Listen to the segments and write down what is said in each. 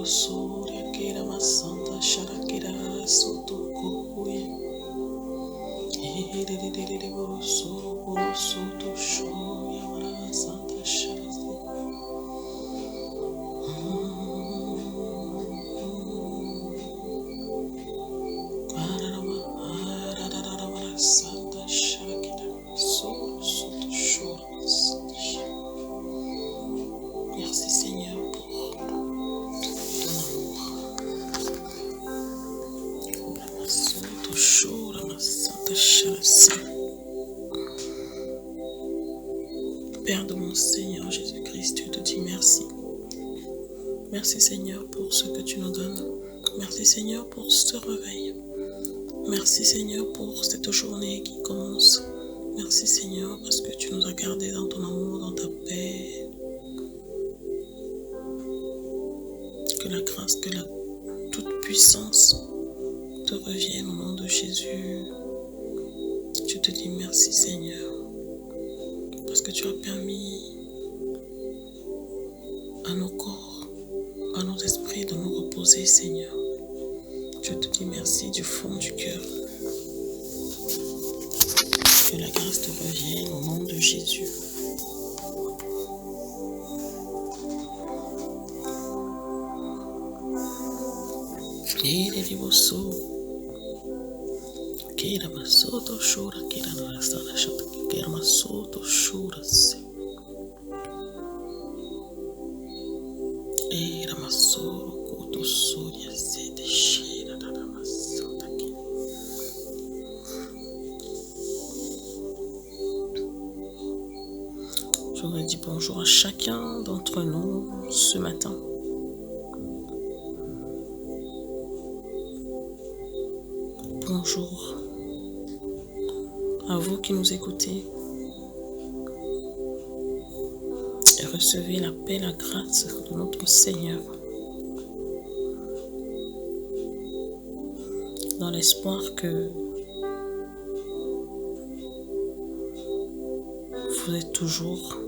Soria Kira Masanda Sharakira Sotokuya Soto Shoya Mara Santa Sharasi Santa Sharakira Soto Shora. Merci Seigneur pour ton amour. Père de mon Seigneur Jésus-Christ, je te dis merci. Merci Seigneur pour ce que tu nous donnes. Merci Seigneur pour ce réveil. Merci Seigneur pour cette journée qui commence. Merci Seigneur parce que tu nous as gardés dans ton amour, dans ta paix. Que la grâce, que la toute puissance te revienne au nom de Jésus. Je te dis merci Seigneur, parce que tu as permis à nos corps, à nos esprits de nous reposer Seigneur. Je te dis merci du fond du cœur. Que la grâce te revienne au nom de Jésus. Kira masoto shura kira narasana shata kira masoto shura se era masoro koto soria se de shira dana masota ki. J'aurais dit bonjour à chacun d'entre nous ce matin. Bonjour à vous qui nous écoutez et recevez la paix, la grâce de notre Seigneur dans l'espoir que vous êtes toujours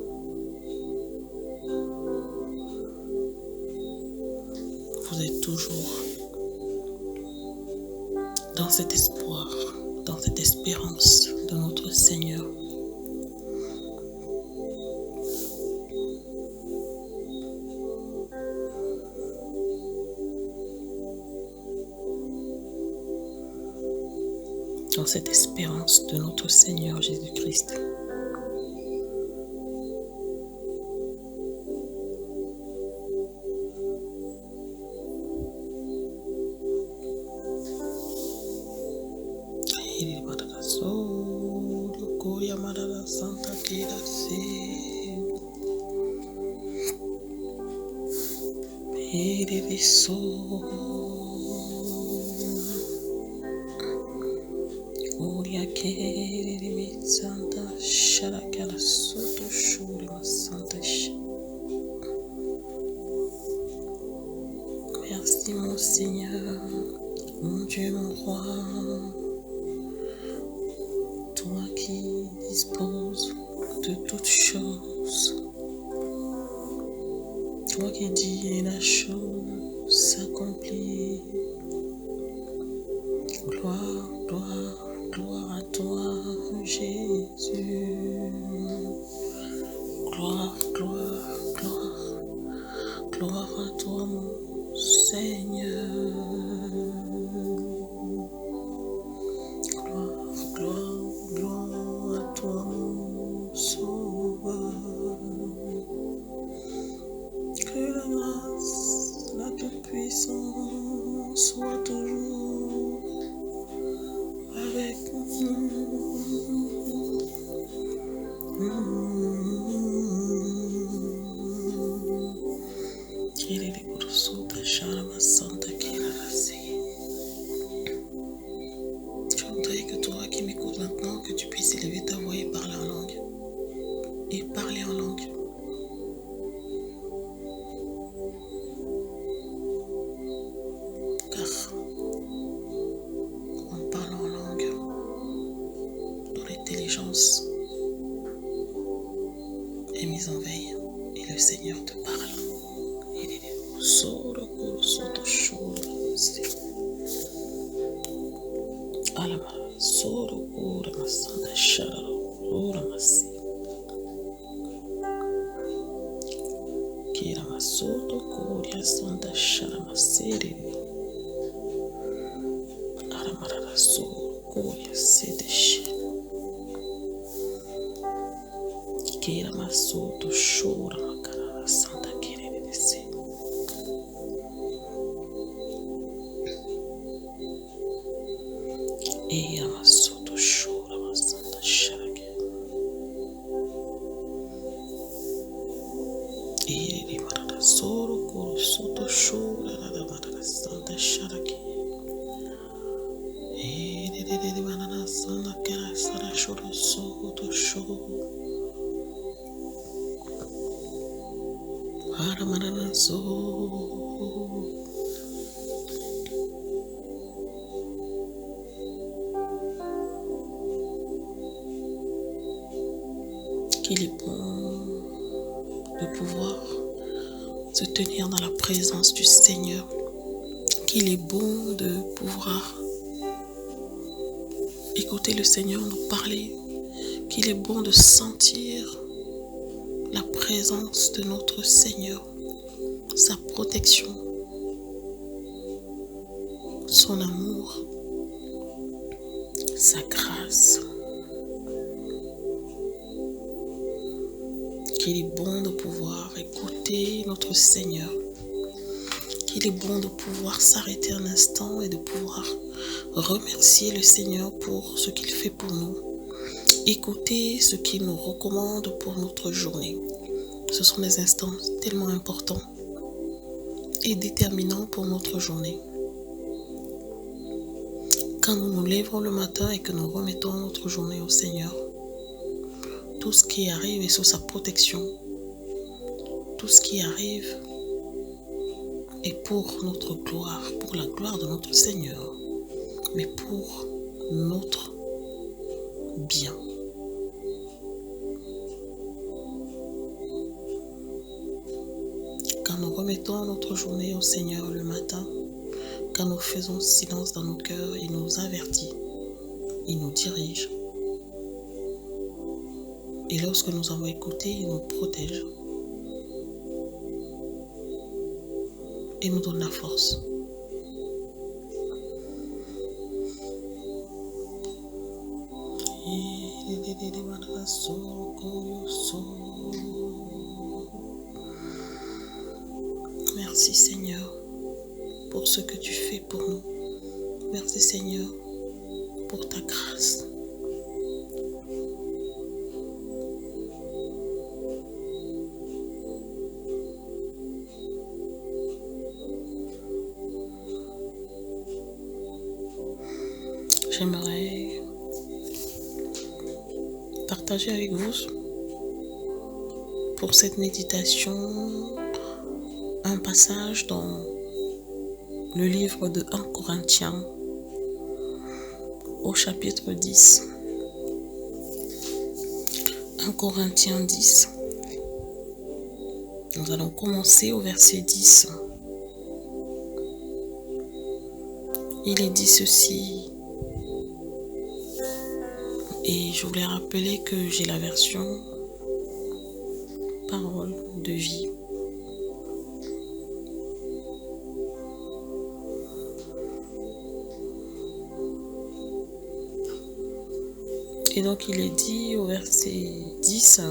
dans cet espoir, dans cette espérance de notre Seigneur. Dans cette espérance de notre Seigneur Jésus-Christ. Santa Kira se Ereviso Oria Kere Santa Sharakala Soto Shura Santa. Merci mon Seigneur, mon Dieu, mon roi. Toi qui disposes de toutes choses, toi qui dis et la chose s'accomplit. Gloire, gloire, gloire à toi, Jésus. Gloire, gloire, gloire, gloire à toi, mon Seigneur. Sois toujours avec nous. Je voudrais que toi qui m'écoutes maintenant, que tu puisses élever ta voix et parler en langue. Et parler en langue. L'intelligence est mise en veille et le Seigneur te parle. Il est solo. masoto koria santa sharamasere. Aramarara soro koria sedeshe. Kera masoto shora makarara santa kererese. Eya masoto shora masanta sharake. Eri marara soro koro soto shora rara marara santa sharake. Eri marara santa kera sara shoro soto shoro. Aramarara soro. Qu'il est bon de pouvoir se tenir dans la présence du Seigneur, qu'il est bon de pouvoir écouter le Seigneur nous parler, qu'il est bon de sentir la présence de notre Seigneur, sa protection, son amour, sa grâce. Qu'il est bon de pouvoir écouter notre Seigneur. Qu'il est bon de pouvoir s'arrêter un instant et de pouvoir remercier le Seigneur pour ce qu'il fait pour nous. Écouter ce qu'il nous recommande pour notre journée. Ce sont des instants tellement importants et déterminants pour notre journée. Quand nous nous lèvons le matin et que nous remettons notre journée au Seigneur, tout ce qui arrive est sous sa protection. Tout ce qui arrive est pour notre gloire, pour la gloire de notre Seigneur, mais pour notre bien. Quand nous remettons notre journée au Seigneur le matin, quand nous faisons silence dans nos cœurs, il nous avertit, il nous dirige. Et lorsque nous avons écouté, il nous protège et nous donne la force. Merci Seigneur pour ce que tu fais pour nous. Merci Seigneur pour ta grâce. J'aimerais partager avec vous pour cette méditation un passage dans le livre de 1 Corinthiens au chapitre 10. 1 Corinthiens 10. Nous allons commencer au verset 10. Il est dit ceci. Et je voulais rappeler que j'ai la version Parole de vie. Et donc il est dit au verset 10.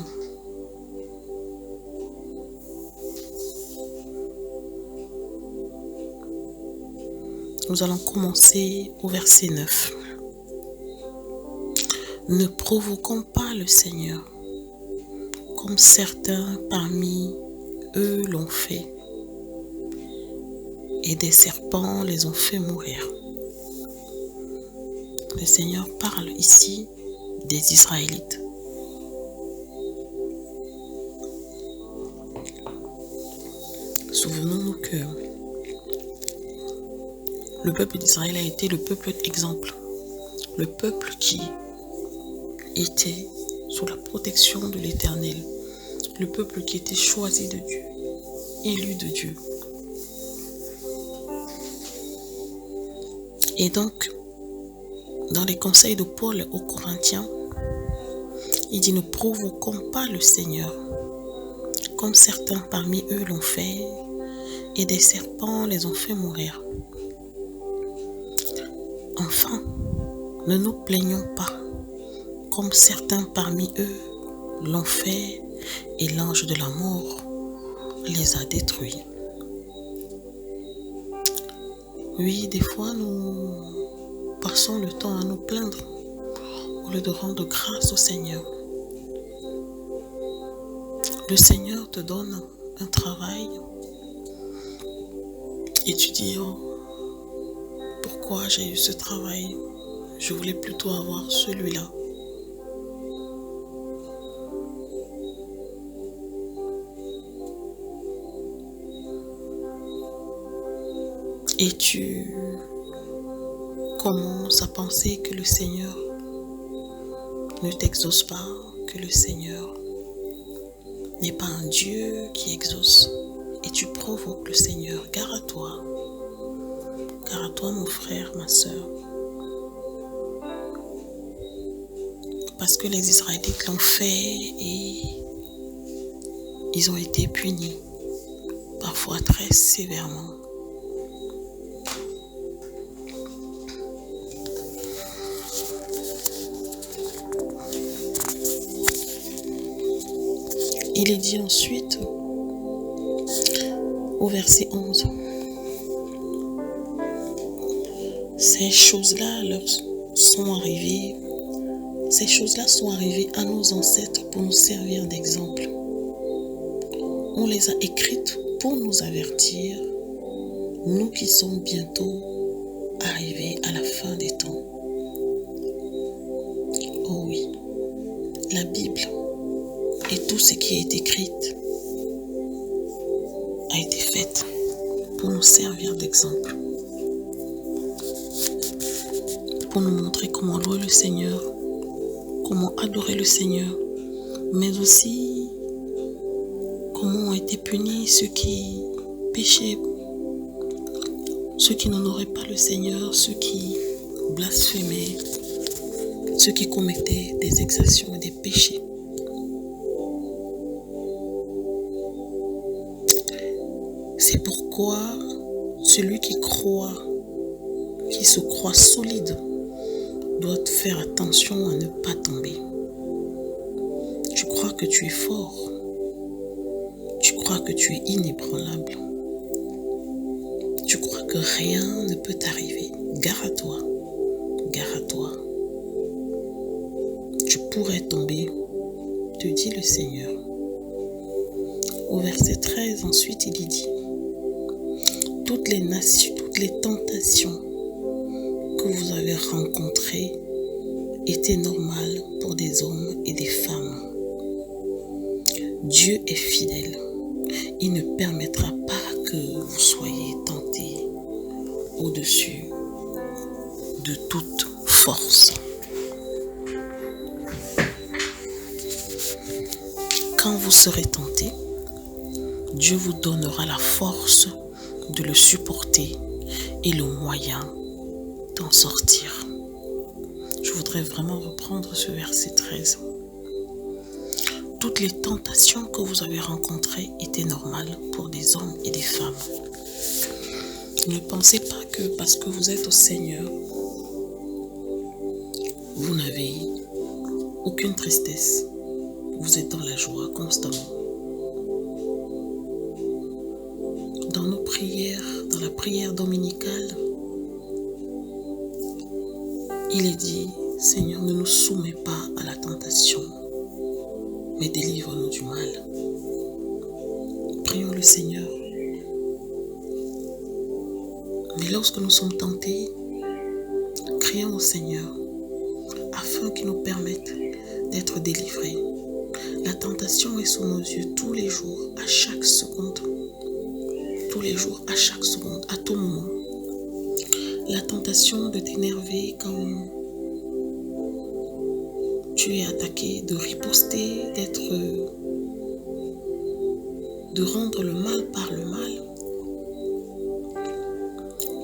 Nous allons commencer au verset 9. Ne provoquons pas le Seigneur, comme certains parmi eux l'ont fait, et des serpents les ont fait mourir. Le Seigneur parle ici des Israélites. Souvenons-nous que le peuple d'Israël a été le peuple exemple, le peuple qui était sous la protection de l'Éternel, le peuple qui était choisi de Dieu, élu de Dieu. Et donc, dans les conseils de Paul aux Corinthiens, il dit ne provoquons pas le Seigneur, comme certains parmi eux l'ont fait, et des serpents les ont fait mourir. Enfin, ne nous plaignons pas, comme certains parmi eux l'ont fait, et l'ange de la mort les a détruits. Oui, des fois, nous passons le temps à nous plaindre au lieu de rendre grâce au Seigneur. Le Seigneur te donne un travail et tu dis, oh, pourquoi j'ai eu ce travail? Je voulais plutôt avoir celui-là. Et tu commences à penser que le Seigneur ne t'exauce pas, que le Seigneur n'est pas un Dieu qui exauce. Et tu provoques le Seigneur. Gare à toi. Gare à toi, mon frère, ma soeur. Parce que les Israélites l'ont fait et ils ont été punis, parfois très sévèrement. Il est dit ensuite au verset 11. Ces choses-là sont arrivées à nos ancêtres pour nous servir d'exemple. On les a écrites pour nous avertir, nous qui sommes bientôt arrivés à la fin des temps. Oh oui, la Bible et tout ce qui est écrit a été fait pour nous servir d'exemple, pour nous montrer comment louer le Seigneur, comment adorer le Seigneur, mais aussi comment ont été punis ceux qui péchaient, ceux qui n'honoraient pas le Seigneur, ceux qui blasphémaient, ceux qui commettaient des exactions et des péchés. C'est pourquoi celui qui se croit solide, doit faire attention à ne pas tomber. Tu crois que tu es fort, tu crois que tu es inébranlable, tu crois que rien ne peut t'arriver. Gare à toi, gare à toi. Tu pourrais tomber, te dit le Seigneur. Au verset 13, ensuite, il y dit: toutes les nations, toutes les tentations que vous avez rencontrées étaient normales pour des hommes et des femmes. Dieu est fidèle. Il ne permettra pas que vous soyez tentés au-dessus de toute force. Quand vous serez tentés, Dieu vous donnera la force de le supporter et le moyen d'en sortir. Je voudrais vraiment reprendre ce verset 13. Toutes les tentations que vous avez rencontrées étaient normales pour des hommes et des femmes. Ne pensez pas que parce que vous êtes au Seigneur, vous n'avez aucune tristesse. Vous êtes dans la joie constamment. Dans nos prières, dans la prière dominicale, il est dit: Seigneur, ne nous soumets pas à la tentation, mais délivre-nous du mal. Prions le Seigneur. Mais lorsque nous sommes tentés, crions au Seigneur afin qu'il nous permette d'être délivrés. La tentation est sous nos yeux tous les jours, à chaque seconde. Tous les jours, à chaque seconde, à tout moment. La tentation de t'énerver quand tu es attaqué, de riposter, de rendre le mal par le mal.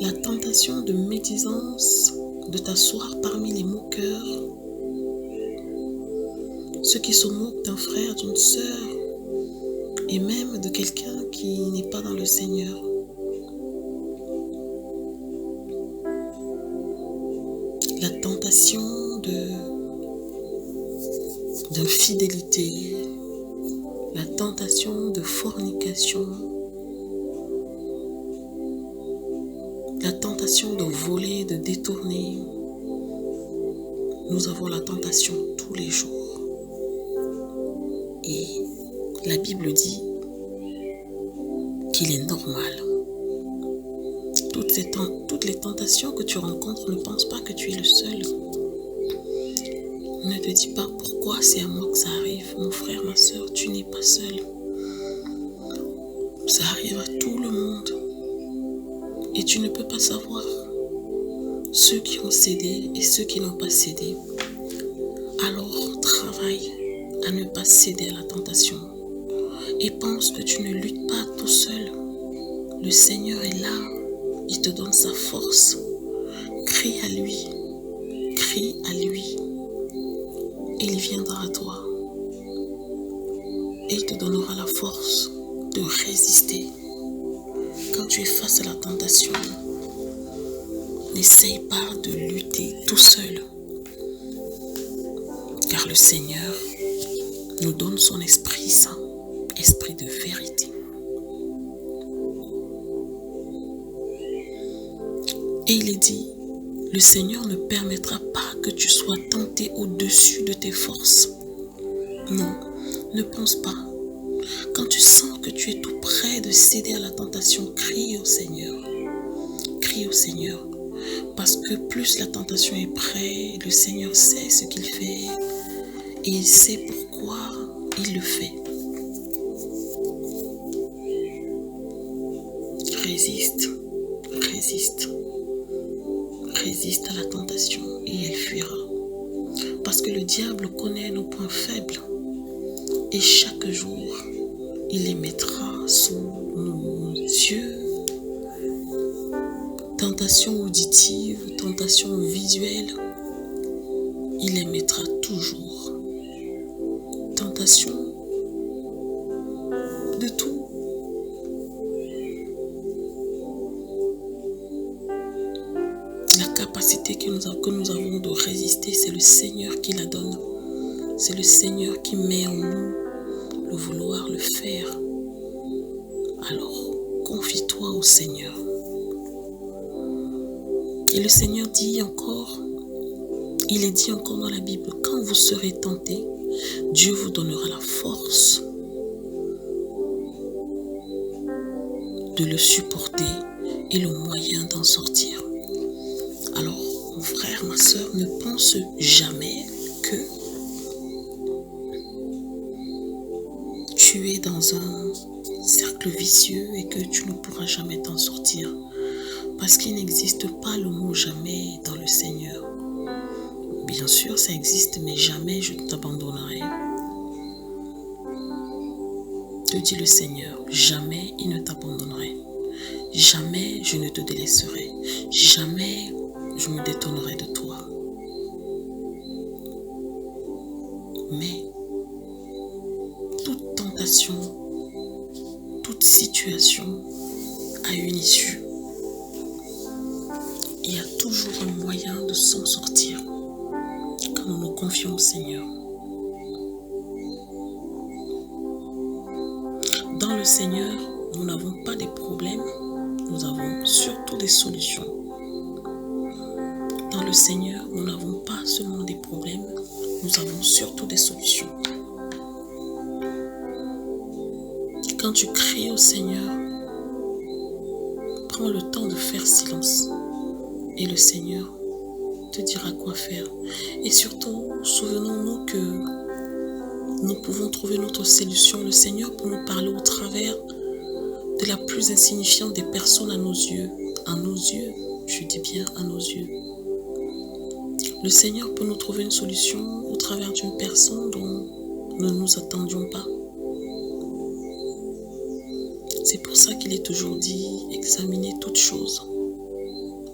La tentation de médisance, de t'asseoir parmi les moqueurs, ceux qui se moquent d'un frère, d'une sœur, et même de quelqu'un qui n'est pas dans le Seigneur. La tentation d'infidélité, la tentation de fornication, la tentation de voler, de détourner. Nous avons la tentation tous les jours. Et la Bible dit qu'il est normal. Toutes les tentations que tu rencontres, ne pense pas que tu es le seul. Ne te dis pas pourquoi c'est à moi que ça arrive. Mon frère, ma soeur, tu n'es pas seul. Ça arrive à tout le monde. Et tu ne peux pas savoir ceux qui ont cédé et ceux qui n'ont pas cédé. Alors travaille à ne pas céder à la tentation. Et pense que tu ne luttes pas tout seul. Le Seigneur est là. Il te donne sa force. Crie à lui. Crie à lui. Il viendra à toi. Et il te donnera la force de résister. Quand tu es face à la tentation, n'essaye pas de lutter tout seul. Car le Seigneur nous donne son Esprit Saint, Esprit de vérité. Et il est dit, le Seigneur ne permettra pas que tu sois tenté au-dessus de tes forces. Non, ne pense pas. Quand tu sens que tu es tout près de céder à la tentation, crie au Seigneur. Crie au Seigneur. Parce que plus la tentation est près, le Seigneur sait ce qu'il fait et il sait pourquoi il le fait. Résiste, résiste. Résiste à la tentation et elle fuira. Parce que le diable connaît nos points faibles et chaque jour, il les mettra sous nos yeux. Tentation auditive, tentation visuelle, il les mettra toujours. Tentation de tout. La capacité que nous avons de résister, c'est le Seigneur qui la donne. C'est le Seigneur qui met en nous le vouloir le faire. Alors, confie-toi au Seigneur. Et le Seigneur dit encore, il est dit encore dans la Bible, quand vous serez tentés, Dieu vous donnera la force de le supporter et le moyen d'en sortir. Alors, mon frère, ma soeur, ne pense jamais que tu es dans un cercle vicieux et que tu ne pourras jamais t'en sortir. Parce qu'il n'existe pas le mot jamais dans le Seigneur. Bien sûr, ça existe, mais jamais je ne t'abandonnerai. Te dit le Seigneur, jamais il ne t'abandonnerait. Jamais je ne te délaisserai. Jamais je me détournerai de toi. Mais toute tentation, toute situation a une issue. Il y a toujours un moyen de s'en sortir quand nous nous confions au Seigneur. Dans le Seigneur, nous n'avons pas des problèmes, nous avons surtout des solutions. Dans le Seigneur, nous n'avons pas seulement des problèmes, nous avons surtout des solutions. Quand tu cries au Seigneur, prends le temps de faire silence. Et le Seigneur te dira quoi faire. Et surtout, souvenons-nous que nous pouvons trouver notre solution. Le Seigneur peut nous parler au travers de la plus insignifiante des personnes à nos yeux. À nos yeux, je dis bien à nos yeux. Le Seigneur peut nous trouver une solution au travers d'une personne dont nous ne nous attendions pas. C'est pour ça qu'il est toujours dit, examinez toutes choses.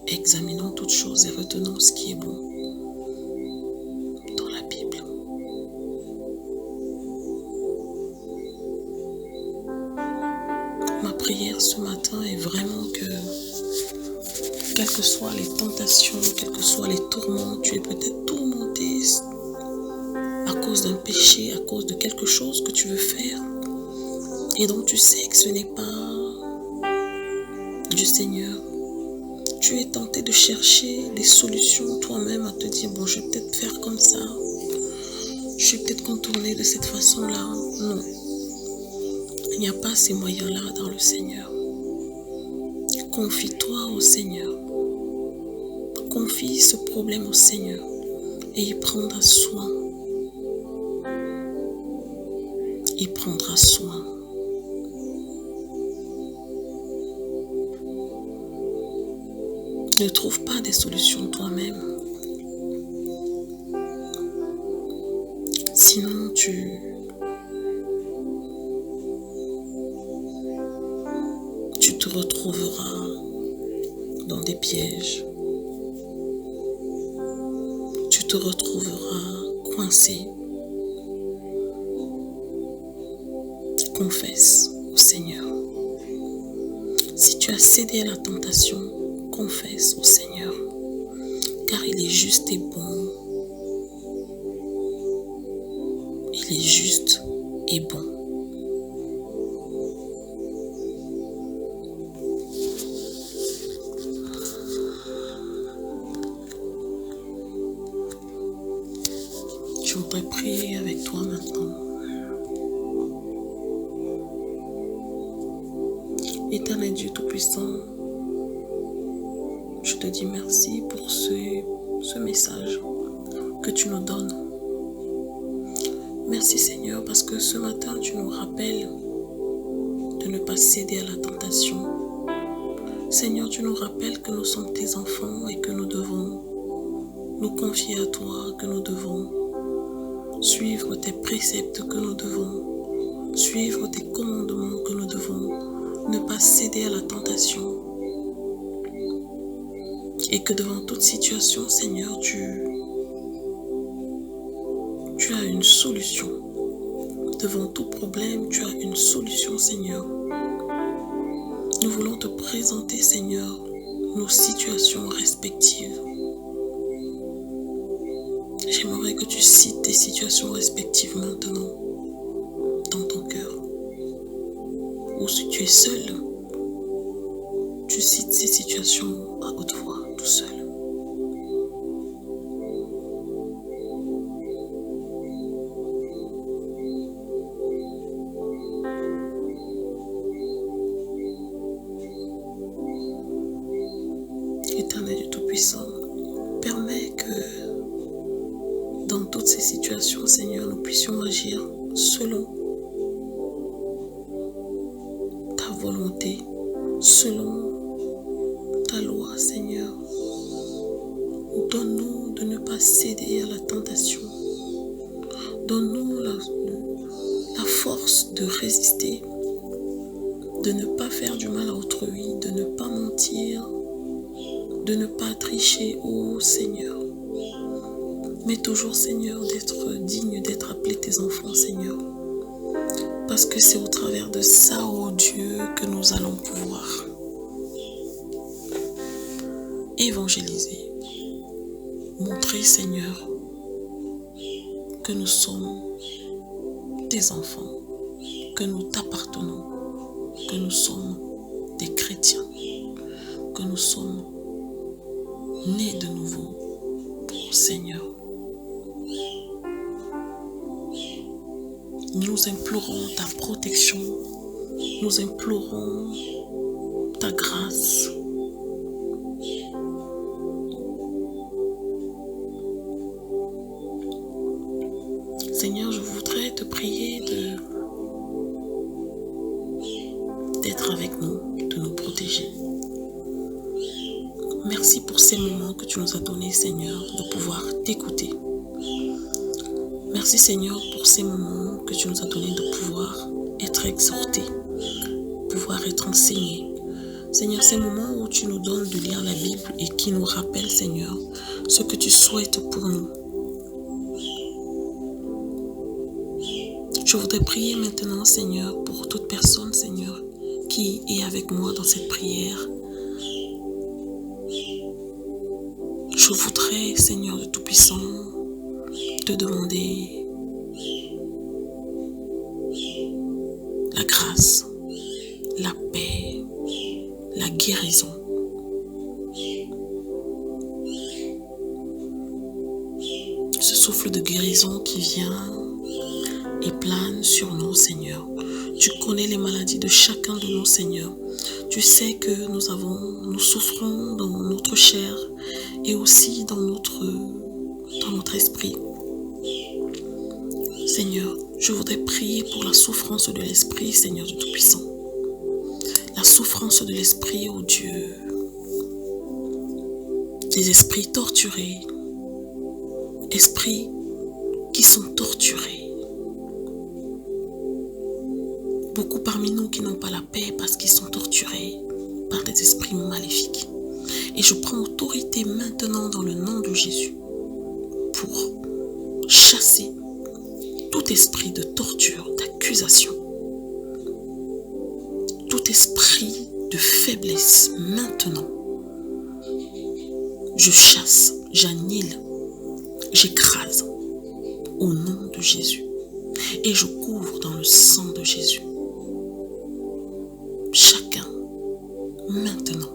Examinons toutes choses et retenons ce qui est bon dans la Bible. prière ce matin est vraiment que, quelles que soient les tentations, quels que soient les tourments, tu es peut-être tourmenté à cause d'un péché, à cause de quelque chose que tu veux faire. Et donc tu sais que ce n'est pas du Seigneur. Tu es tenté de chercher des solutions toi-même, à te dire, bon, je vais peut-être faire comme ça. Je vais peut-être contourner de cette façon-là. Non. Il n'y a pas ces moyens-là dans le Seigneur. Confie-toi au Seigneur. Confie ce problème au Seigneur. Et il prendra soin. Il prendra soin. Ne trouve pas des solutions toi-même. Sinon, tu te retrouveras dans des pièges. Tu te retrouveras coincé. Confesse au Seigneur. Si tu as cédé à la tentation, confesse au Seigneur, car il est juste et bon. Il est juste et bon. Je voudrais prier avec toi maintenant. Éternel Dieu Tout-Puissant, je te dis merci pour ce message que tu nous donnes. Merci Seigneur parce que ce matin tu nous rappelles de ne pas céder à la tentation. Seigneur, tu nous rappelles que nous sommes tes enfants et que nous devons nous confier à toi, que nous devons suivre tes préceptes, que nous devons suivre tes commandements, que nous devons ne pas céder à la tentation. Et que devant toute situation, Seigneur, tu as une solution. Devant tout problème, tu as une solution, Seigneur. Nous voulons te présenter, Seigneur, nos situations respectives. J'aimerais que tu cites tes situations respectives maintenant, dans ton cœur. Ou si tu es seul, tu cites ces situations à haute voix, tout seul. Éternel Dieu Tout-Puissant, permets que dans toutes ces situations, Seigneur, nous puissions agir selon ta volonté, selon ta loi, Seigneur. Donne-nous de ne pas céder à la tentation. Donne-nous la force de résister, de ne pas faire du mal à autrui, de ne pas mentir, de ne pas tricher, ô Seigneur. Mais toujours, Seigneur, d'être digne, d'être appelé tes enfants, Seigneur. Parce que c'est au travers de ça, ô Dieu, que nous allons pouvoir évangéliser. Montrer, Seigneur, que nous sommes tes enfants, que nous t'appartenons, que nous sommes des chrétiens, que nous sommes nés de nouveau, ô Seigneur. Nous implorons ta protection, nous implorons ta grâce. Seigneur, je voudrais te prier d'être avec nous, de nous protéger. Merci pour ces moments que tu nous as donnés, Seigneur, de pouvoir t'écouter. Merci, Seigneur, pour ces moments que tu nous as donnés de pouvoir être exhortés, pouvoir être enseignés. Seigneur, ces moments où tu nous donnes de lire la Bible et qui nous rappellent, Seigneur, ce que tu souhaites pour nous. Je voudrais prier maintenant, Seigneur, pour toute personne, Seigneur, qui est avec moi dans cette prière, je voudrais, Seigneur de Tout-Puissant, te demander la grâce, la paix, la guérison. Ce souffle de guérison qui vient et plane sur nous, Seigneur. Tu connais les maladies de chacun de nous, Seigneur. Tu sais que nous souffrons dans notre chair et aussi dans notre esprit. Seigneur, je voudrais prier pour la souffrance de l'esprit, Seigneur de Tout-Puissant. La souffrance de l'esprit, oh Dieu. Des esprits torturés. Esprits qui sont torturés. Beaucoup parmi nous qui n'ont pas la paix parce qu'ils sont torturés par des esprits maléfiques. Et je prends autorité maintenant dans le nom de Jésus pour chasser tout esprit de torture, d'accusation, tout esprit de faiblesse maintenant. Je chasse, j'annule, j'écrase au nom de Jésus et je couvre dans le sang de Jésus. Chacun maintenant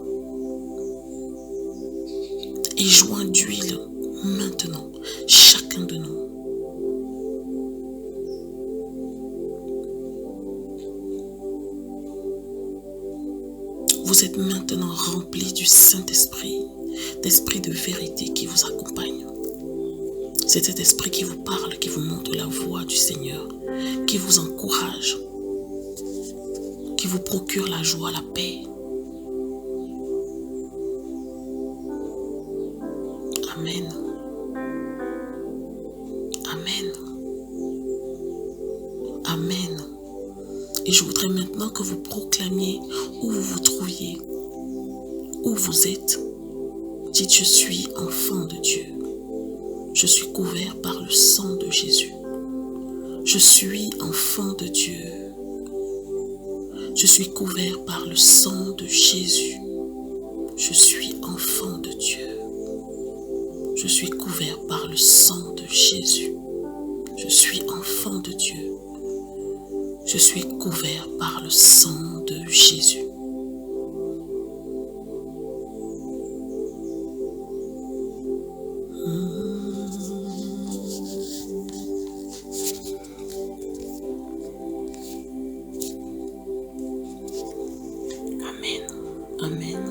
et joint d'huile maintenant, chacun de nous. Vous êtes maintenant remplis du Saint-Esprit, d'esprit de vérité qui vous accompagne. C'est cet esprit qui vous parle, qui vous montre la voie du Seigneur, qui vous encourage, qui vous procure la joie, la paix. Amen. Amen. Amen. Et je voudrais maintenant que vous proclamiez où vous vous trouviez, où vous êtes. Dites, je suis enfant de Dieu. Je suis couvert par le sang de Jésus. Je suis enfant de Dieu. Je suis couvert par le sang de Jésus. Je suis enfant de Dieu. Je suis couvert par le sang de Jésus. Je suis enfant de Dieu. Je suis couvert par le sang de Jésus. Amen. Amen.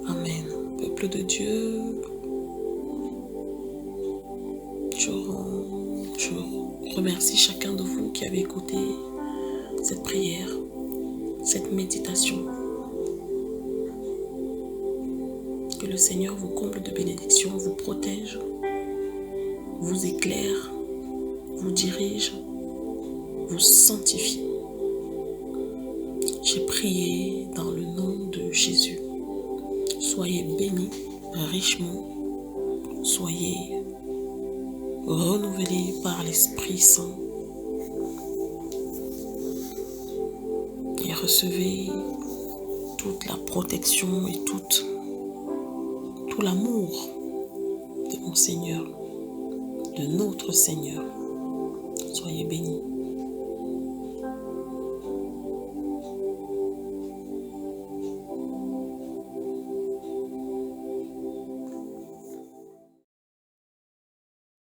Amen. Peuple de Dieu, je remercie chacun de vous qui avez écouté cette prière, cette méditation. Que le Seigneur vous comble de bénédictions, vous protège, vous éclaire, vous dirige, vous sanctifie. J'ai prié dans le nom de Jésus. Soyez bénis richement, soyez renouvelés par l'Esprit Saint et recevez toute la protection et tout l'amour de mon Seigneur, de notre Seigneur. Soyez bénis.